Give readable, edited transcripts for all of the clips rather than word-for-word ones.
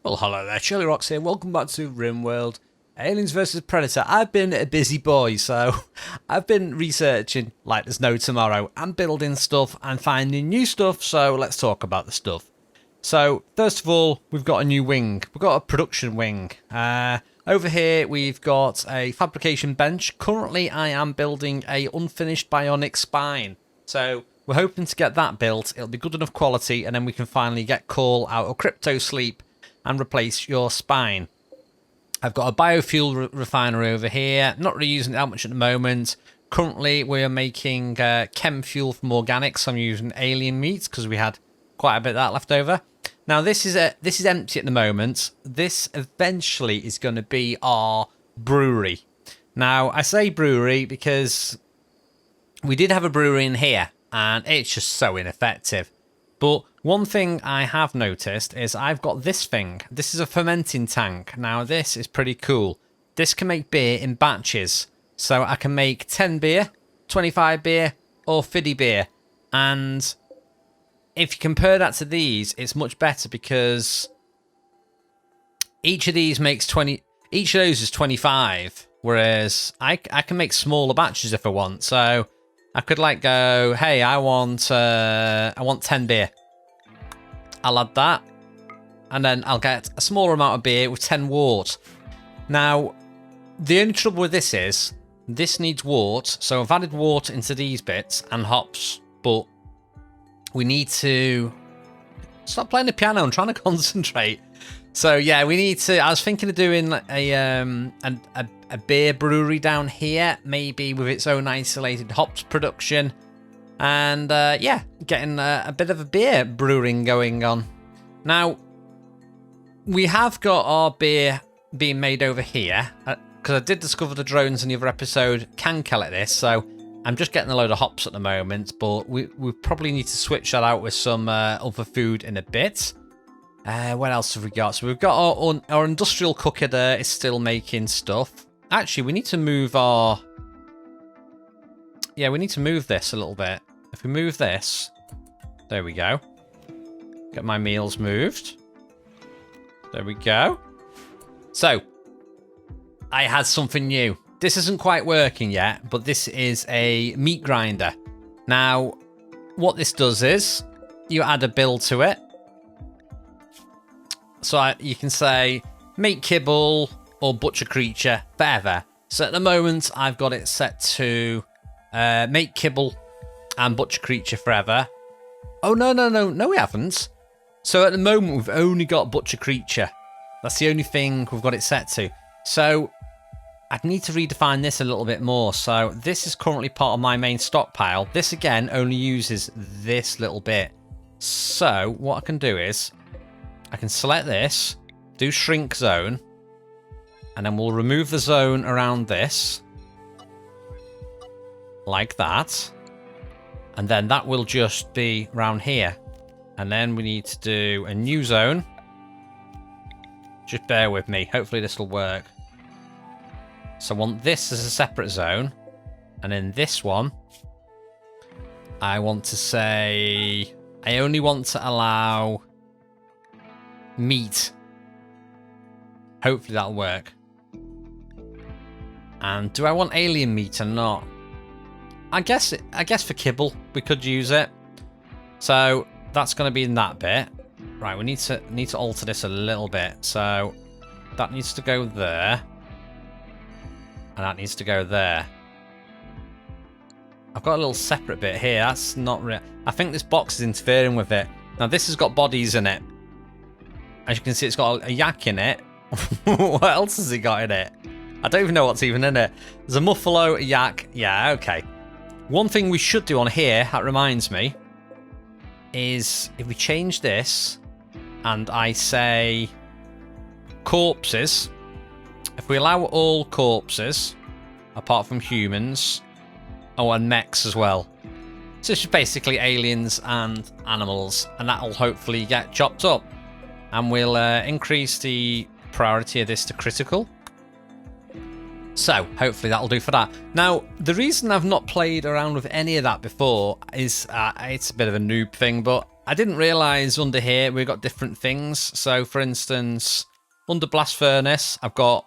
Well, hello there, shirlierox here. Welcome back to Rimworld, Aliens vs Predator. I've been a busy boy, so I've been researching like there's no tomorrow and building stuff and finding new stuff, so let's talk about the stuff. So, first of all, we've got a new wing. We've got a production wing. Over here, we've got a fabrication bench. Currently, I am building a unfinished bionic spine. So, we're hoping to get that built. It'll be good enough quality, and then we can finally get Call out of crypto sleep and replace your spine. I've got a biofuel refinery over here. Not really using it that much at the moment. Currently, we're making chem fuel from organics. I'm using alien meat because we had quite a bit of that left over. Now, this is empty at the moment. This eventually is going to be our brewery. Now, I say brewery because we did have a brewery in here, and it's just so ineffective. But one thing I have noticed is I've got this thing. This is a fermenting tank. Now, this is pretty cool. This can make beer in batches. So I can make 10 beer, 25 beer, or 50 beer. And if you compare that to these, it's much better because each of these makes 20. Each of those is 25. Whereas I can make smaller batches if I want. So I could like go, hey, I want 10 beer. I'll add that, and then I'll get a smaller amount of beer with 10 wort. Now, the only trouble with this is this needs wort, so I've added wort into these bits and hops, but we need to stop playing the piano. I'm trying to concentrate. So yeah, we need to. I was thinking of doing a beer brewery down here, maybe with its own isolated hops production. And yeah, getting a bit of a beer brewing going on. Now, we have got our beer being made over here, because I did discover the drones in the other episode can collect this, so I'm just getting a load of hops at the moment, but we probably need to switch that out with some other food in a bit. What else have we got? So we've got our industrial cooker there is still making stuff. Actually, we need to move our... Yeah, we need to move this a little bit. If we move this, there we go. Get my meals moved. There we go. So, I had something new. This isn't quite working yet, but this is a meat grinder. Now, what this does is, you add a build to it. So you can say, make kibble or butcher creature, forever. So at the moment, I've got it set to make kibble and butcher creature forever. Oh, no, we haven't. So at the moment, we've only got butcher creature. That's the only thing we've got it set to. So I'd need to redefine this a little bit more. So this is currently part of my main stockpile. This, again, only uses this little bit. So what I can do is I can select this, do shrink zone, and then we'll remove the zone around this. Like that. And then that will just be around here. And then we need to do a new zone. Just bear with me. Hopefully this will work. So I want this as a separate zone. And in this one, I want to say I only want to allow meat. Hopefully that'll work. And do I want alien meat or not? I guess for kibble we could use it. So that's going to be in that bit. Right, we need to alter this a little bit. So that needs to go there. And that needs to go there. I've got a little separate bit here. That's not real. I think this box is interfering with it. Now this has got bodies in it. As you can see, it's got a yak in it. What else has it got in it? I don't even know what's even in it. There's a muffalo, a yak. Yeah, okay. One thing we should do on here, that reminds me, is if we change this and I say corpses, if we allow all corpses, apart from humans, oh, and mechs as well. So it's just basically aliens and animals, and that'll hopefully get chopped up. And we'll increase the priority of this to critical. So, hopefully that'll do for that. Now, the reason I've not played around with any of that before is, it's a bit of a noob thing, but I didn't realise under here we've got different things. So, for instance, under blast furnace, I've got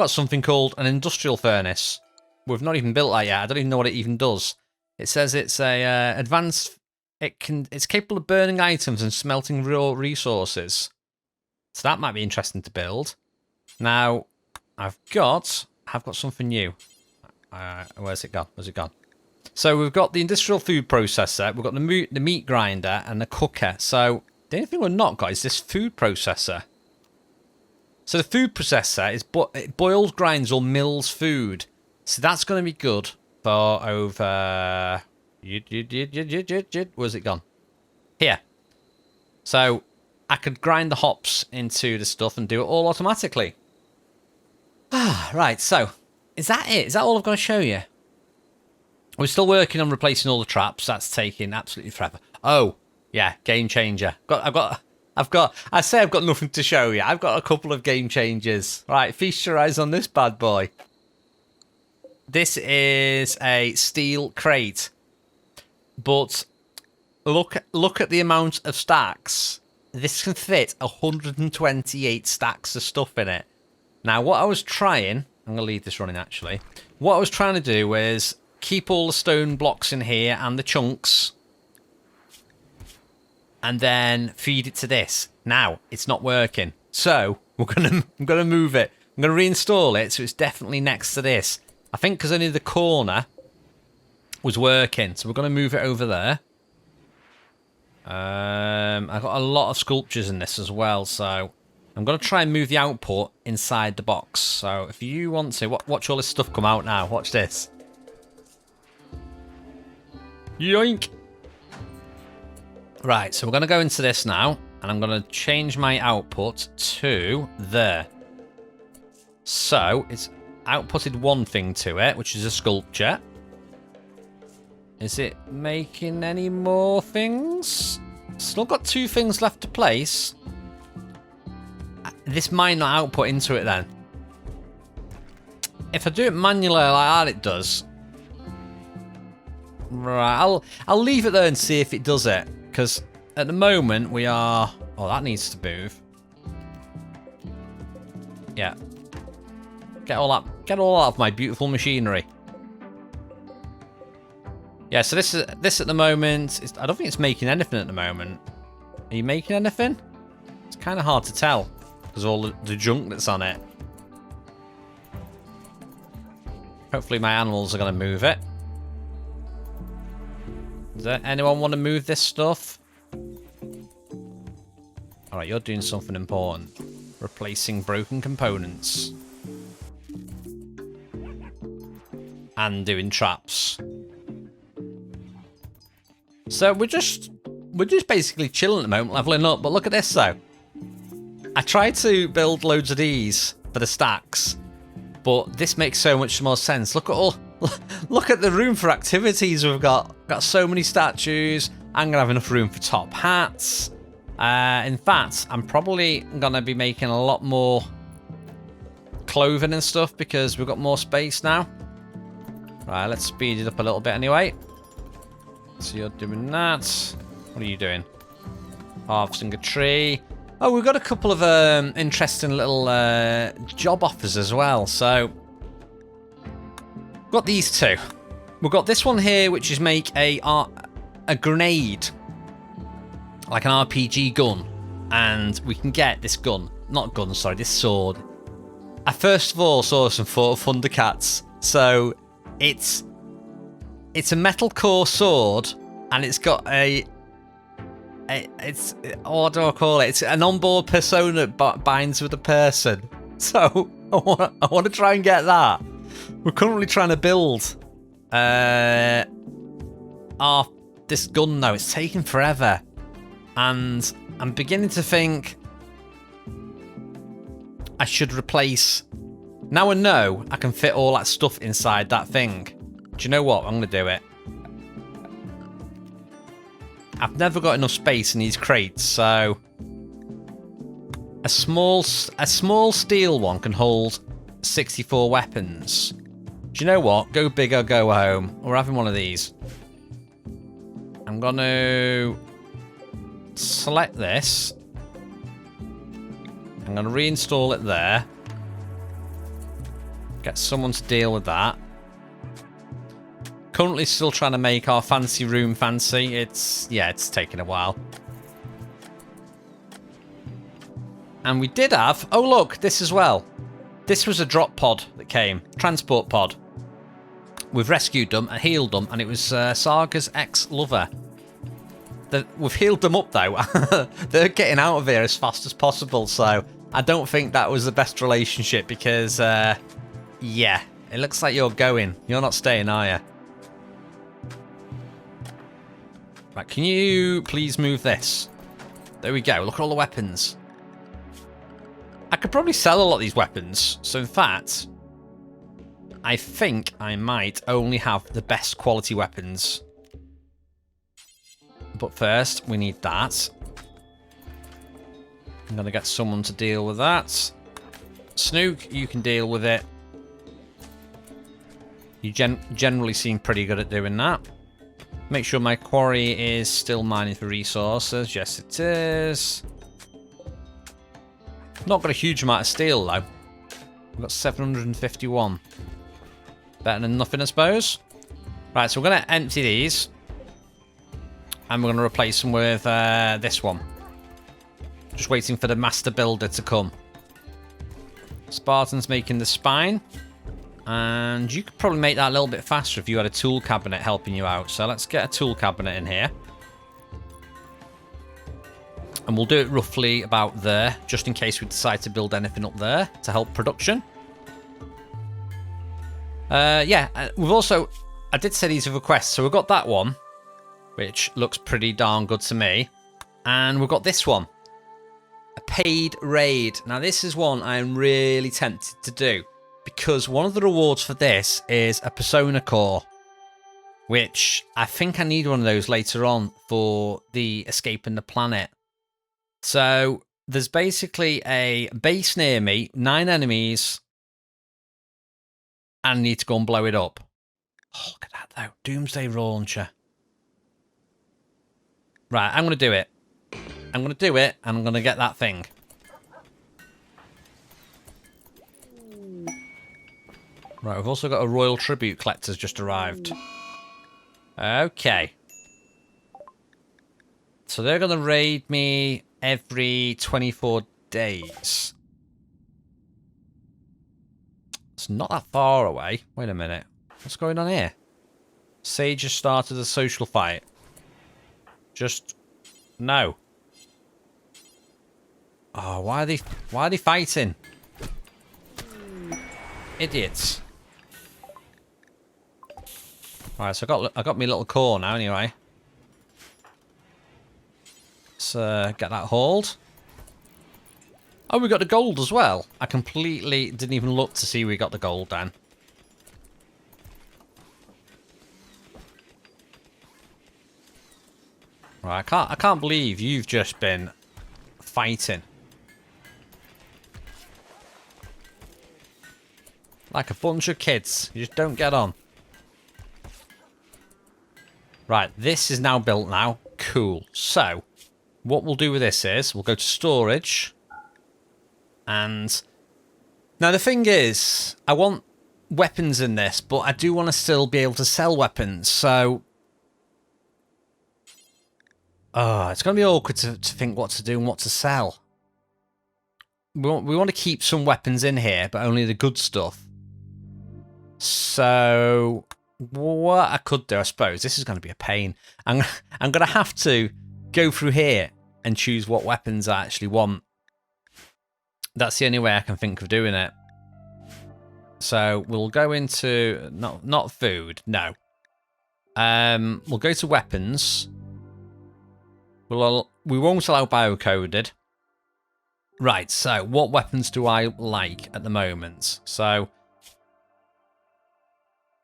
something called an industrial furnace. We've not even built that yet. I don't even know what it even does. It says it's a advanced. It's capable of burning items and smelting raw resources. So that might be interesting to build. Now, I've got something new. Where's it gone? So we've got the industrial food processor, we've got the meat grinder, and the cooker. So the only thing we've not got is this food processor. So the food processor it boils, grinds, or mills food. So that's going to be good for over. Where's it gone? Here. So I could grind the hops into the stuff and do it all automatically. Right, so is that it? Is that all I've got to show you? We're still working on replacing all the traps. That's taking absolutely forever. Oh, yeah, game changer. I say I've got nothing to show you. I've got a couple of game changers. Right, feast your eyes on this bad boy. This is a steel crate. But look at the amount of stacks. This can fit 128 stacks of stuff in it. Now, what I was trying... I'm going to leave this running, actually. What I was trying to do was keep all the stone blocks in here and the chunks. And then feed it to this. Now, it's not working. So, I'm going to move it. I'm going to reinstall it so it's definitely next to this. I think because only the corner was working. So, we're going to move it over there. I've got a lot of sculptures in this as well, so I'm going to try and move the output inside the box. So if you want to, watch all this stuff come out now. Watch this. Yoink! Right, so we're going to go into this now, and I'm going to change my output to there. So it's outputted one thing to it, which is a sculpture. Is it making any more things? Still got two things left to place. This might not output into it then. If I do it manually like that, it does. Right, I'll leave it there and see if it does it. Because at the moment we are... Oh, that needs to move. Yeah. Get all that out of my beautiful machinery. Yeah, so this at the moment, I don't think it's making anything at the moment. Are you making anything? It's kind of hard to tell because of all the junk that's on it. Hopefully my animals are going to move it. Does anyone want to move this stuff? Alright, you're doing something important. Replacing broken components. And doing traps. So we're just basically chilling at the moment, leveling up. But look at this though. I tried to build loads of these for the stacks, but this makes so much more sense. Look at the room for activities we've got. Got so many statues. I'm gonna have enough room for top hats. In fact, I'm probably gonna be making a lot more clothing and stuff because we've got more space now. Right, let's speed it up a little bit anyway. So you're doing that. What are you doing? Harvesting a tree. Oh, we've got a couple of interesting little job offers as well. So, we've got these two. We've got this one here, which is make a grenade. Like an RPG gun. And we can get this gun. Not gun, sorry, this sword. I first of all saw some Thundercats. So, it's a metal core sword, and it's got what do I call it? It's an onboard persona that binds with a person. So I want to try and get that. We're currently trying to build this gun though. It's taking forever, and I'm beginning to think I should replace. Now I know I can fit all that stuff inside that thing. Do you know what? I'm going to do it. I've never got enough space in these crates, so a small steel one can hold 64 weapons. Do you know what? Go big or go home. We're having one of these. I'm going to select this. I'm going to reinstall it there. Get someone to deal with that. Currently still trying to make our fancy room fancy. It's taking a while. And we did have... Oh, look, this as well. This was a drop pod that came. Transport pod. We've rescued them and healed them, and it was Saga's ex-lover. We've healed them up, though. They're getting out of here as fast as possible, so I don't think that was the best relationship because... yeah, it looks like you're going. You're not staying, are you? Right, can you please move this? There we go. Look at all the weapons. I could probably sell a lot of these weapons. So, in fact, I think I might only have the best quality weapons. But first, we need that. I'm going to get someone to deal with that. Snook, you can deal with it. You generally seem pretty good at doing that. Make sure my quarry is still mining for resources. Yes, it is. Not got a huge amount of steel, though. We've got 751. Better than nothing, I suppose. Right, so we're going to empty these. And we're going to replace them with this one. Just waiting for the master builder to come. Spartan's making the spine. And you could probably make that a little bit faster if you had a tool cabinet helping you out. So let's get a tool cabinet in here. And we'll do it roughly about there, just in case we decide to build anything up there to help production. We've also... I did say these are requests, so we've got that one, which looks pretty darn good to me. And we've got this one. A paid raid. Now, this is one I'm really tempted to do. Because one of the rewards for this is a persona core, which I think I need one of those later on for the escaping the planet. So there's basically a base near me, 9 enemies, and I need to go and blow it up. Oh, look at that though, Doomsday Launcher. Right, I'm going to do it. I'm going to do it, and I'm going to get that thing. Right, we've also got a Royal Tribute Collector's just arrived. Okay. So they're going to raid me every 24 days. It's not that far away. Wait a minute. What's going on here? Sage has started a social fight. Just... no. Oh, why are they fighting? Idiots. Right, so I got my little core now anyway. Let's get that hauled. Oh, we got the gold as well. I completely didn't even look to see we got the gold then. Right, I can't believe you've just been fighting. Like a bunch of kids. You just don't get on. Right, this is now built now. Cool. So, what we'll do with this is, we'll go to storage. And... now the thing is, I want weapons in this, but I do want to still be able to sell weapons. So... oh, it's going to be awkward to think what to do and what to sell. We want to keep some weapons in here, but only the good stuff. So... what I could do, I suppose, this is going to be a pain. I'm going to have to go through here and choose what weapons I actually want. That's the only way I can think of doing it. So we'll go into not food, no. We'll go to weapons. We won't allow biocoded. Right, so what weapons do I like at the moment? So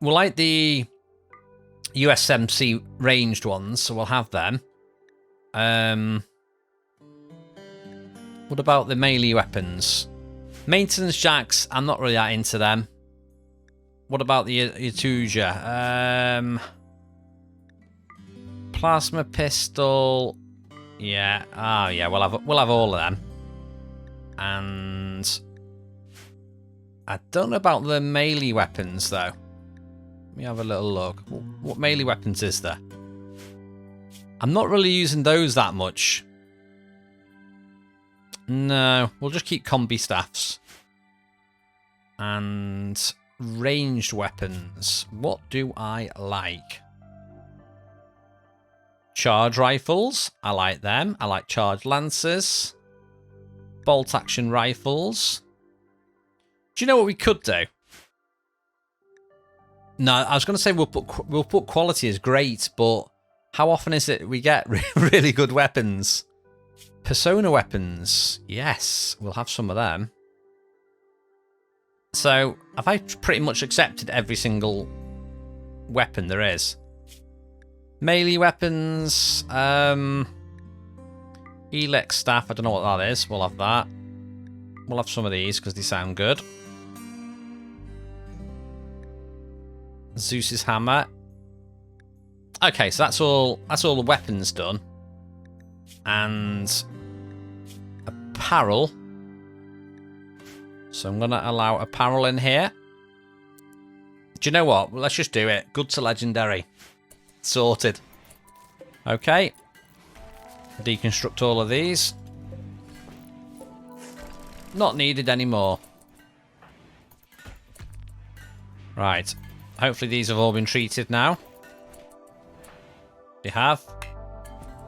we'll like the USMC ranged ones, so we'll have them. What about the melee weapons? Maintenance jacks, I'm not really that into them. What about the Yatuja? Plasma pistol. Yeah. Oh, yeah. We'll have all of them. And I don't know about the melee weapons though. Let me have a little look. What melee weapons is there? I'm not really using those that much. No, we'll just keep combi staffs. And ranged weapons. What do I like? Charge rifles. I like them. I like charge lancers. Bolt action rifles. Do you know what we could do? No, I was going to say we'll put quality as great, but how often is it we get really good weapons? Persona weapons. Yes, we'll have some of them. So, have I pretty much accepted every single weapon there is? Melee weapons. Elex staff. I don't know what that is. We'll have that. We'll have some of these because they sound good. Zeus's hammer. Okay, so that's all the weapons done. And apparel. So I'm gonna allow apparel in here. Do you know what? Well, let's just do it. Good to legendary. Sorted. Okay. Deconstruct all of these. Not needed anymore. Right. Hopefully these have all been treated now. They have.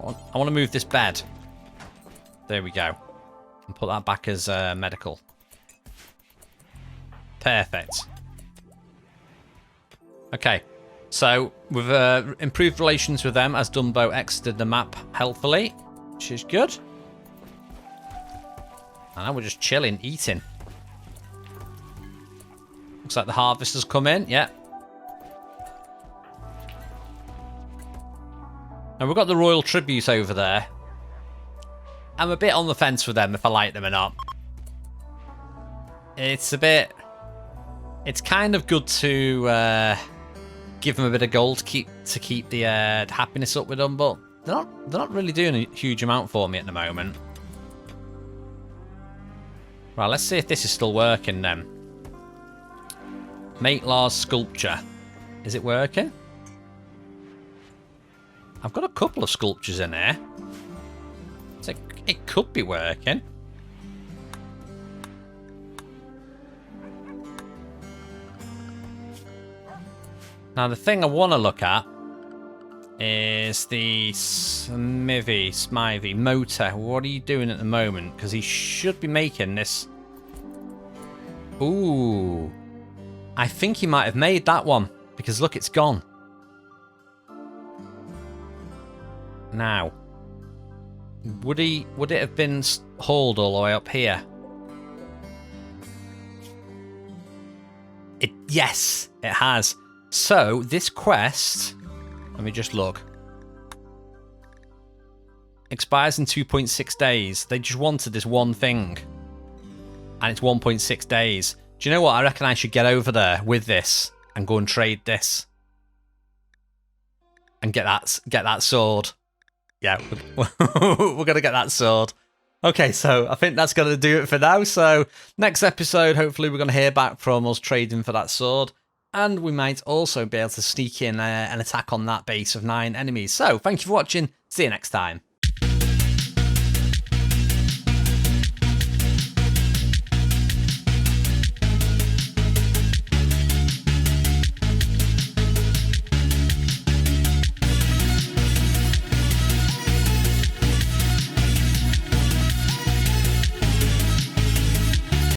I want to move this bed. There we go. And put that back as medical. Perfect. Okay. So, we've improved relations with them as Dumbo exited the map healthily, which is good. And now we're just chilling, eating. Looks like the harvest has come in, yeah. And we've got the Royal Tribute over there. I'm a bit on the fence with them if I like them or not. It's a bit... It's kind of good to give them a bit of gold to keep the happiness up with them, but they're not really doing a huge amount for me at the moment. Right, let's see if this is still working then. Make Lars sculpture. Is it working? I've got a couple of sculptures in here. So it could be working. Now the thing I want to look at is the Smivey motor. What are you doing at the moment? Because he should be making this. Ooh. I think he might have made that one. Because look, it's gone. Now. Would it have been hauled all the way up here? Yes, it has. So, this quest, let me just look, expires in 2.6 days. They just wanted this one thing, and it's 1.6 days. Do you know what? I reckon I should get over there with this and go and trade this and get that sword. Yeah, we're gonna get that sword. Okay, so I think that's gonna do it for now. So next episode, hopefully, we're gonna hear back from us trading for that sword. And we might also be able to sneak in an attack on that base of 9 enemies. So, thank you for watching. See you next time.